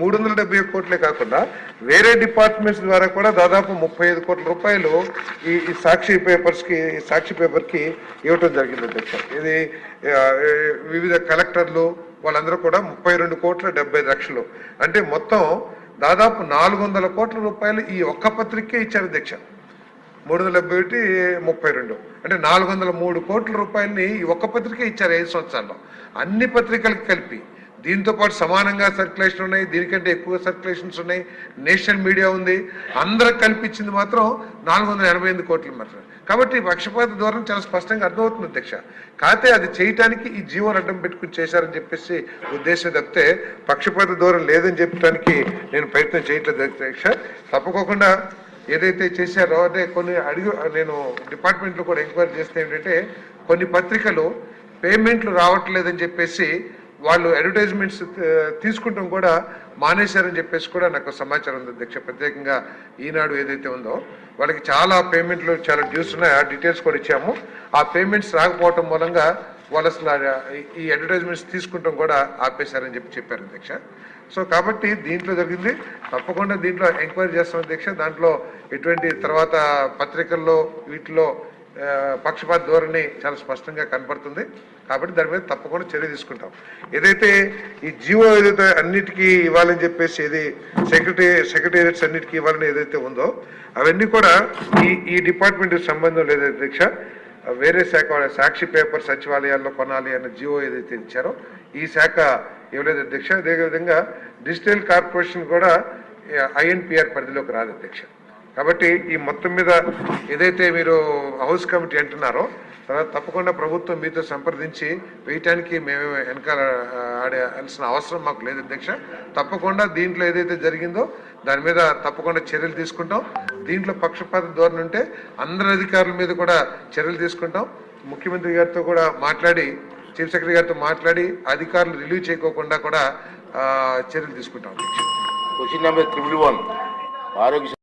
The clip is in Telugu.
371 కోట్లే కాకుండా వేరే డిపార్ట్మెంట్స్ ద్వారా కూడా దాదాపు 35 కోట్ల రూపాయలు ఈ సాక్షి పేపర్కి ఇవ్వటం జరిగింది అధ్యక్ష. ఇది వివిధ కలెక్టర్లు వాళ్ళందరూ కూడా 32,70,00,000 అంటే మొత్తం దాదాపు 400 కోట్ల రూపాయలు ఈ ఒక్క పత్రికే ఇచ్చారు అధ్యక్ష. 371, 32 అంటే 403 కోట్ల రూపాయలని ఈ ఒక్క పత్రికే ఇచ్చారు 5 సంవత్సరాల్లో. అన్ని పత్రికలకు కలిపి దీంతో పాటు సమానంగా సర్క్యులేషన్ ఉన్నాయి, దీనికంటే ఎక్కువ సర్క్యులేషన్స్ ఉన్నాయి, నేషనల్ మీడియా ఉంది, అందరికి కల్పించింది మాత్రం 488 కోట్లు మాత్రం. కాబట్టి పక్షపాత ధోరణి చాలా స్పష్టంగా అర్థమవుతుంది అధ్యక్ష. కాకపోతే అది చేయటానికి ఈ జీవోని అడ్డం పెట్టుకుని చేశారని చెప్పేసి ఉద్దేశం తప్పితే పక్షపాత ధోరణి లేదని చెప్పడానికి నేను ప్రయత్నం చేయట్లేదు అధ్యక్ష. తప్పకోకుండా ఏదైతే చేశారో అంటే కొన్ని నేను డిపార్ట్మెంట్లో కూడా ఎంక్వైరీ చేస్తే ఏంటంటే కొన్ని పత్రికలు పేమెంట్లు రావట్లేదని చెప్పేసి వాళ్ళు అడ్వర్టైజ్మెంట్స్ తీసుకుంటాం కూడా మానేశారని చెప్పేసి కూడా నాకు సమాచారం ఉంది అధ్యక్ష. ప్రత్యేకంగా ఈనాడు ఏదైతే ఉందో వాళ్ళకి చాలా పేమెంట్లు చాలా డ్యూస్ ఉన్నాయి, ఆ డీటెయిల్స్ కూడా ఇచ్చాము. ఆ పేమెంట్స్ రాకపోవటం మూలంగా వాళ్ళు అసలు ఈ అడ్వర్టైజ్మెంట్స్ తీసుకుంటాం కూడా ఆపేశారని చెప్పారు అధ్యక్ష. సో కాబట్టి దీంట్లో జరిగింది, తప్పకుండా దీంట్లో ఎంక్వైరీ చేస్తాం అధ్యక్ష. దాంట్లో ఎటువంటి తర్వాత పత్రికల్లో వీటిలో పక్షపాత ధోరణి చాలా స్పష్టంగా కనపడుతుంది. కాబట్టి దాని మీద తప్పకుండా చర్య తీసుకుంటాం. ఏదైతే ఈ జీవో ఏదైతే అన్నిటికీ ఇవ్వాలని చెప్పేసి ఏది సెక్రటేరియట్స్ అన్నిటికీ ఇవ్వాలని ఏదైతే ఉందో అవన్నీ కూడా ఈ డిపార్ట్మెంట్కి సంబంధం లేదు అధ్యక్ష. వేరే శాఖ సాక్షి పేపర్ సచివాలయాల్లో కొనాలి అన్న జీవో ఏదైతే ఇచ్చారో ఈ శాఖ ఇవ్వలేదు అధ్యక్ష. అదేవిధంగా డిజిటల్ కార్పొరేషన్ కూడా ఐఎన్పిఆర్ పరిధిలోకి రాదు అధ్యక్ష. కాబట్టి ఈ మొత్తం మీద ఏదైతే మీరు హౌస్ కమిటీ అంటున్నారో తర్వాత తప్పకుండా ప్రభుత్వం మీతో సంప్రదించి వేయటానికి మేము వెనకాల ఆడాల్సిన అవసరం మాకు లేదు అధ్యక్ష. తప్పకుండా దీంట్లో ఏదైతే జరిగిందో దాని మీద తప్పకుండా చర్యలు తీసుకుంటాం. దీంట్లో పక్షపాత ధోరణి ఉంటే అందరి అధికారుల మీద కూడా చర్యలు తీసుకుంటాం. ముఖ్యమంత్రి గారితో కూడా మాట్లాడి చీఫ్ సెక్రటరీ గారితో మాట్లాడి అధికారులు రిలీవ్ చేయకోకుండా కూడా చర్యలు తీసుకుంటాం అధ్యక్ష. క్వశ్చన్ నెంబర్ 311 ఆరోగ్య